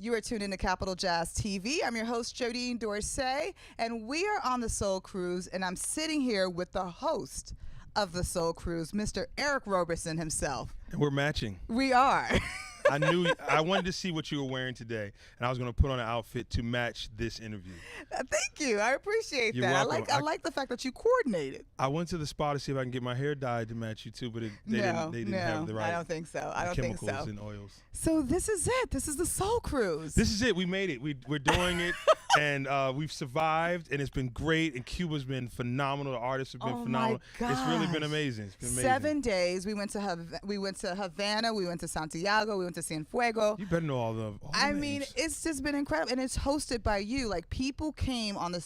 You are tuned into Capital Jazz TV. I'm your host, Jodine Dorsey, and we are on the Soul Cruise, and I'm sitting here with the host of the Soul Cruise, Mr. Eric Roberson himself. And we're matching. We are. I wanted to see what you were wearing today, and I was going to put on an outfit to match this interview. Thank you. I appreciate You're that. welcome. I like the fact that you coordinated. I went to the spa to see if I can get my hair dyed to match you too, but they didn't have the right I don't think so. I don't think chemicals so. and oils. So this is it. This is the Soul Cruise. This is it. We made it. We're doing it, and we've survived, and it's been great. And Cuba's been phenomenal. The artists have been phenomenal. My It's really gosh. been amazing. It's been amazing. 7 days. We went to Havana. We went to Santiago. We went to Cienfuegos. You better know all the I mean, names. it's just been incredible, and it's hosted by you. Like, people came on the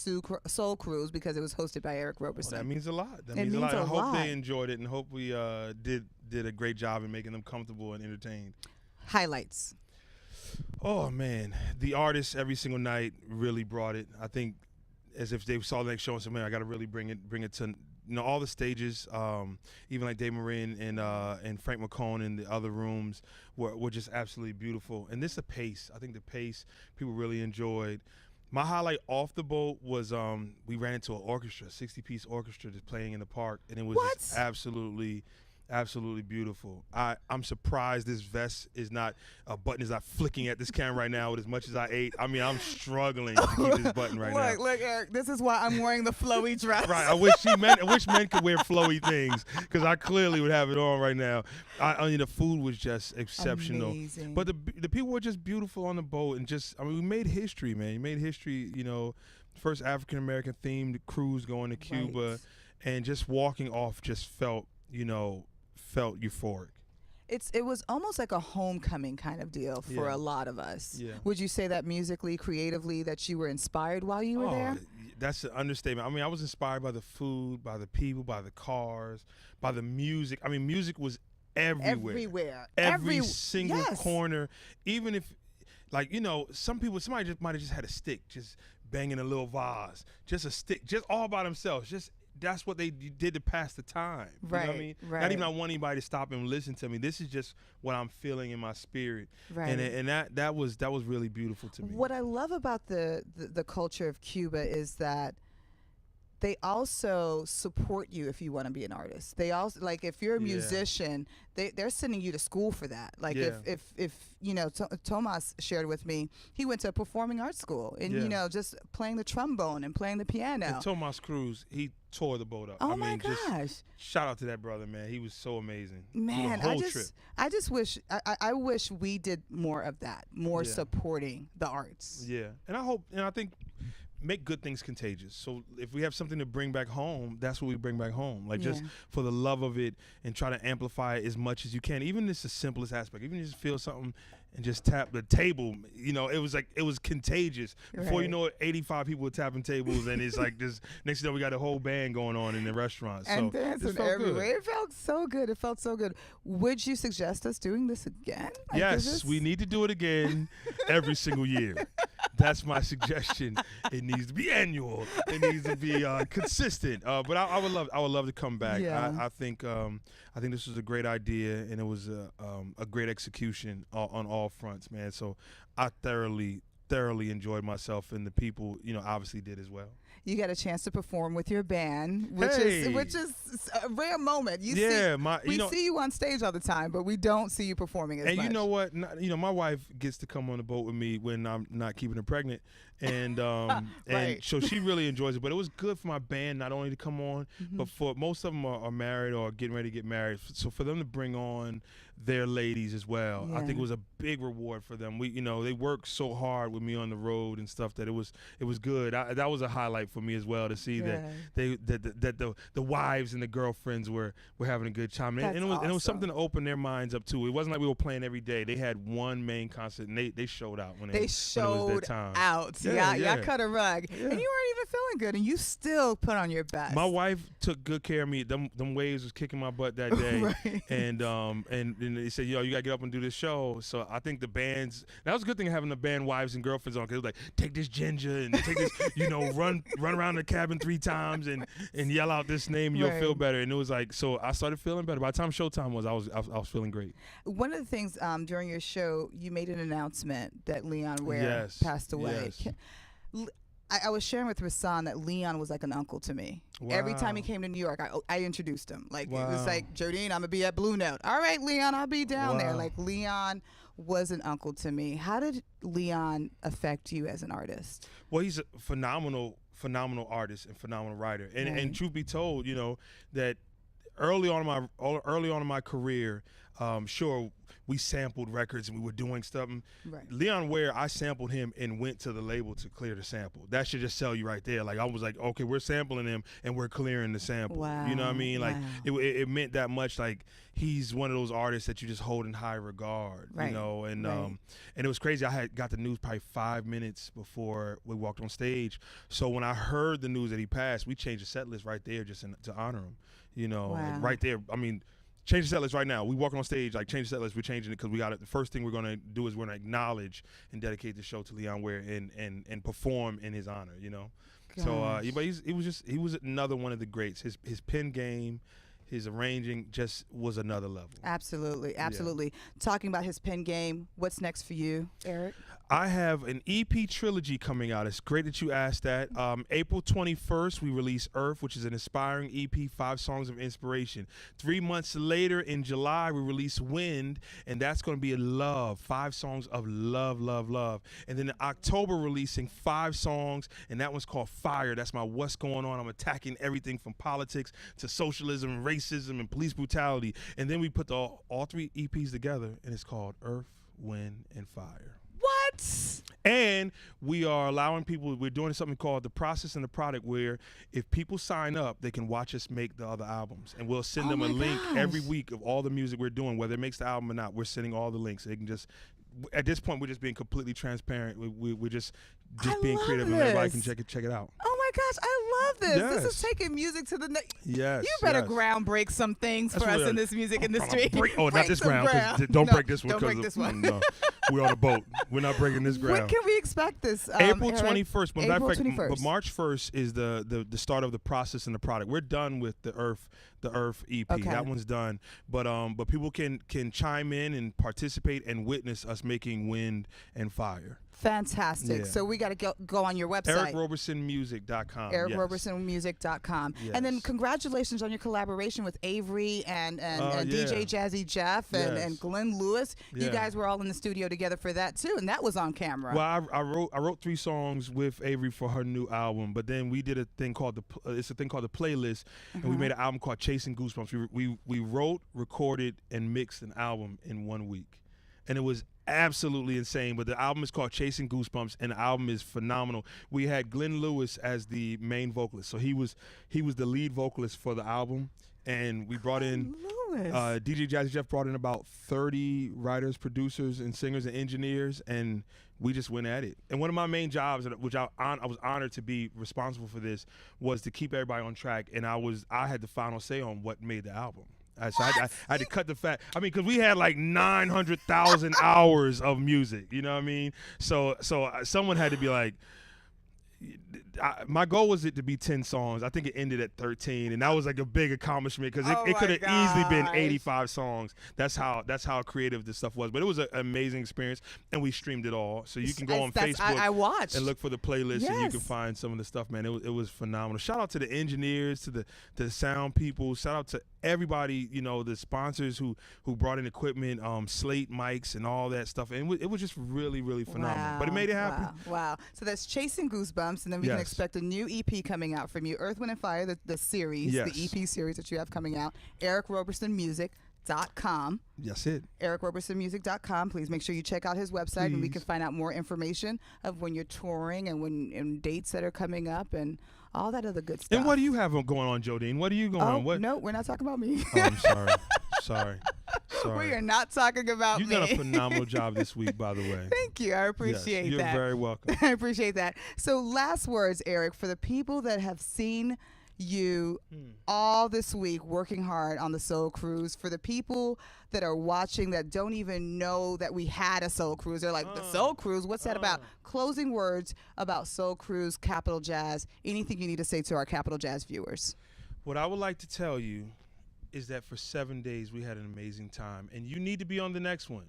Soul Cruise because it was hosted by Eric Roberson. Well, that means a lot. That It means a means lot. a I hope lot. they enjoyed it, and hope we did a great job in making them comfortable and entertained. Highlights. Oh man, the artists every single night really brought it. I think as if they saw the next show and said, "Man, I got to really bring it to all the stages." Even like Dave Marin and Frank McCone in the other rooms were just absolutely beautiful. And this the pace. I think the pace people really enjoyed. My highlight off the boat was we ran into an orchestra, 60-piece orchestra just playing in the park, and it was just absolutely beautiful. I'm surprised this vest is not a button is not flicking at this camera right now with as much as I ate. I mean, I'm struggling to keep this button right now. Look, Eric, this is why I'm wearing the flowy dress. Right. I wish men could wear flowy things because I clearly would have it on right now. I mean, the food was just exceptional. Amazing. But the people were just beautiful on the boat, and we made history, man. You made history. First African American themed cruise going to Cuba, Right. and just walking off just felt euphoric. It was almost like a homecoming kind of deal for Yeah. a lot of us. Yeah. Would you say that musically, creatively, that you were inspired while you were there? That's an understatement. I mean, I was inspired by the food, by the people, by the cars, by the music. I mean, music was everywhere. Every single yes. corner. Even if, somebody just might have just had a stick, just banging a little vase, just a stick, just all by themselves. Just that's what they did to pass the time. You know what I mean? Right. Not even I want anybody to stop and listen to me. This is just what I'm feeling in my spirit. Right. And that was really beautiful to me. What I love about the culture of Cuba is that they also support you if you want to be an artist. They also, like, if you're a musician, they're sending you to school for that. Like, if Tomas shared with me, he went to a performing arts school and, just playing the trombone and playing the piano. And Tomas Cruz, he tore the boat up. Oh, my gosh. Shout out to that brother, man. He was so amazing. Man, the whole trip. I just wish, I wish we did more of that, more supporting the arts. Yeah. And I think make good things contagious. So if we have something to bring back home, that's what we bring back home. Like, just for the love of it, and try to amplify it as much as you can. Even it's the simplest aspect. Even just feel something and just tap the table. It was contagious. Before you know it, 85 people were tapping tables, and it's like this. Next thing you know, we got a whole band going on in the restaurant. And so dancing felt everywhere. good. It felt so good. It felt so good. Would you suggest us doing this again? Like, Yes, we need to do it again every single year. That's my suggestion. It needs to be annual. It needs to be consistent. But I would love to come back. Yeah. I think this was a great idea, and it was a great execution on all fronts, man. So I thoroughly enjoyed myself, and the people, obviously did as well. You got a chance to perform with your band, which Hey. is a rare moment. We see you on stage all the time, but we don't see you performing as much. And you know what? My wife gets to come on the boat with me when I'm not keeping her pregnant, and and so she really enjoys it. But it was good for my band not only to come on, but for most of them are married or getting ready to get married. So for them to bring on their ladies as well, I think it was a big reward for them. They worked so hard with me on the road and stuff that it was good. That was a highlight for me as well, to see that the wives and the girlfriends were having a good time, and it was something to open their minds up to. It wasn't like we were playing every day. They had one main concert, and they showed out when it was their time. Y'all cut a rug, and you weren't even feeling good, and you still put on your best. My wife took good care of me. Them waves was kicking my butt that day, Right. and they said, you gotta get up and do this show. So I think that was a good thing, having the band wives and girlfriends on, because it was like, take this ginger and take this, run run around the cabin 3 times and yell out this name, and you'll feel better. And it was like, so I started feeling better. By the time showtime was, I was feeling great. One of the things during your show, you made an announcement that Leon Ware passed away. Yes. I was sharing with Rasan that Leon was like an uncle to me. Wow. Every time he came to New York, I introduced him. Like, wow. It was like, Jodine, I'm going to be at Blue Note. All right, Leon, I'll be down there. Like, Leon was an uncle to me. How did Leon affect you as an artist? Well, he's a phenomenal artist and phenomenal writer. And truth be told, you know, that early on in my career, sure, we sampled records and we were doing something. Right. Leon Ware, I sampled him and went to the label to clear the sample. That should just tell you right there. Like, I was like, okay, we're sampling him and we're clearing the sample. Wow. You know what I mean? Like, it meant that much. Like, he's one of those artists that you just hold in high regard. Right. You know, and it was crazy. I had got the news probably 5 minutes before we walked on stage. So when I heard the news that he passed, we changed the set list right there just to honor him. You know, wow. right there. I mean, change the set list right now. We walking on stage, like, change the set list. We're changing it because we got it. The first thing we're going to do is we're going to acknowledge and dedicate the show to Leon Ware and perform in his honor, you know. Gosh. So, but he was another one of the greats. His pen game, his arranging just was another level. Absolutely. Talking about his pen game, what's next for you, Eric? I have an EP trilogy coming out. It's great that you asked that. April 21st, we release Earth, which is an inspiring EP, 5 songs of inspiration. 3 months later, in July, we release Wind, and that's going to be a love, 5 songs of love, love, love. And then in October, releasing 5 songs, and that one's called Fire. That's my What's Going On. I'm attacking everything from politics to socialism and racism and police brutality. And then we put all 3 EPs together, and it's called Earth, Wind, and Fire. What? And we are allowing people, we're doing something called the process and the product, where if people sign up, they can watch us make the other albums. And we'll send them a link every week of all the music we're doing, whether it makes the album or not. We're sending all the links. They can just, at this point, we're just being completely transparent. We're just being creative, and everybody can check it out. Oh my gosh, I love this. Yes. This is taking music to the next. Yes. You better ground break some things for us in this music industry. Not this ground. Don't break this one. Don't break this one. No, we're on a boat. We're not breaking this ground. When can we expect this? April Eric? 21st. But April matter of fact, 21st. but March 1st is the start of the process and the product. We're done with the Earth EP. Okay. That one's done. But people can chime in and participate and witness us making Wind and Fire. Fantastic. Yeah. So we got to go on your website. EricRobersonmusic.com. EricRobersonmusic.com. Yes. And then congratulations on your collaboration with Avery and DJ Jazzy Jeff and Glenn Lewis. You guys were all in the studio together for that too, and that was on camera. Well, I wrote 3 songs with Avery for her new album, but then we did a thing called the playlist, and we made an album called Chasing Goosebumps. We wrote, recorded, and mixed an album in 1 week, and it was absolutely insane. But the album is called Chasing Goosebumps, and the album is phenomenal. We had Glenn Lewis as the main vocalist, so he was the lead vocalist for the album, and we brought in DJ Jazzy Jeff brought in about 30 writers, producers, and singers and engineers, and we just went at it. And one of my main jobs, which I was honored to be responsible for this, was to keep everybody on track, and I had the final say on what made the album. So I had to cut the fat. I mean, because we had like 900,000 hours of music. You know what I mean? So someone had to be like, my goal was it to be 10 songs. I think it ended at 13, and that was like a big accomplishment because it could have easily been 85 songs. That's how creative this stuff was. But it was an amazing experience, and we streamed it all. So you can go on Facebook I watched and look for the playlist, and you can find some of the stuff, man. It was phenomenal. Shout out to the engineers, to the sound people. Shout out to everybody, you know, the sponsors who brought in equipment, Slate mics and all that stuff. And it was just really, really phenomenal. Wow, but it made it happen. Wow. So that's Chasing Goosebumps, and then we can expect a new EP coming out from you, Earth, Wind, and Fire, the series, the EP series that you have coming out, EricRobersonMusic.com. That's it. EricRobersonMusic.com. Please make sure you check out his website, and we can find out more information of when you're touring and dates that are coming up and all that other good stuff. And what do you have going on, Jodine? What are you going on? What? No, we're not talking about me. Oh, I'm sorry. Sorry. We are not talking about You've me. done a phenomenal job this week, by the way. Thank you. I appreciate that. You're very welcome. I appreciate that. So last words, Eric, for the people that have seen you all this week working hard on the Soul Cruise. For the people that are watching that don't even know that we had a Soul Cruise, they're like, the Soul Cruise, what's that about? Closing words about Soul Cruise, Capital Jazz, anything you need to say to our Capital Jazz viewers. What I would like to tell you is that for 7 days we had an amazing time, and you need to be on the next one.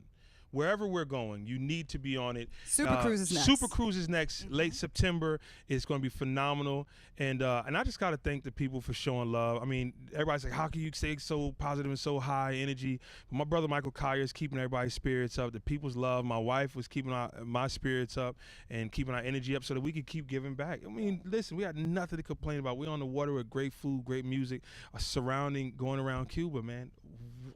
Wherever we're going, you need to be on it. Super Cruise is next. Super Cruise is next. Late September. It's going to be phenomenal. And I just got to thank the people for showing love. I mean, everybody's like, how can you stay so positive and so high energy? But my brother Michael Collier is keeping everybody's spirits up. The people's love. My wife was keeping my spirits up and keeping our energy up so that we could keep giving back. I mean, listen, we got nothing to complain about. We're on the water with great food, great music, going around Cuba, man.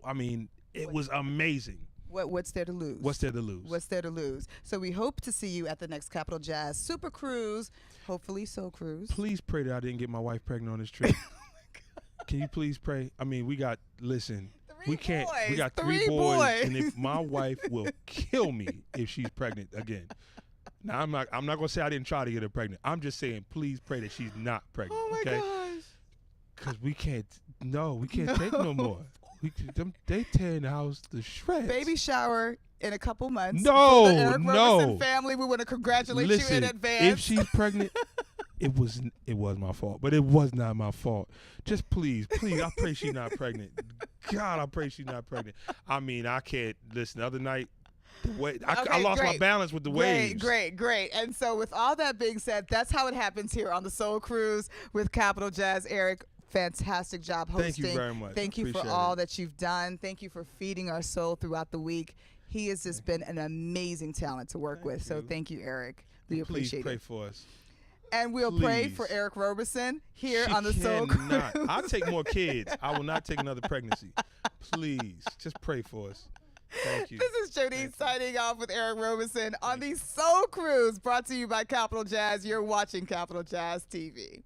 I mean, it was amazing. What's there to lose? What's there to lose? What's there to lose? So we hope to see you at the next Capital Jazz Super Cruise, hopefully Soul Cruise. Please pray that I didn't get my wife pregnant on this trip. Can you please pray? I mean, we got 3 boys, and if my wife will kill me if she's pregnant again. Now I'm not gonna say I didn't try to get her pregnant. I'm just saying, please pray that she's not pregnant. Oh my okay? gosh. Because we can't take no more. They tearing the house to shreds. Baby shower in a couple months. No, for the Eric Roberson family, we want to congratulate you in advance. If she's pregnant, it was my fault, but it was not my fault. Just please, I pray she's not pregnant. God, I pray she's not pregnant. I mean, I can't listen. The other night, I lost my balance with the waves. Great. And so with all that being said, that's how it happens here on the Soul Cruise with Capital Jazz. Eric, fantastic job hosting. Thank you very much. Thank you for all that you've done. Thank you for feeding our soul throughout the week. He has just been an amazing talent to work with. So thank you, Eric. We appreciate it. Please pray for us. And we'll pray for Eric Roberson here on the Soul Cruise. I'll take more kids. I will not take another pregnancy. Please, just pray for us. Thank you. This is Jodine signing off with Eric Roberson on the Soul Cruise, brought to you by Capital Jazz. You're watching Capital Jazz TV.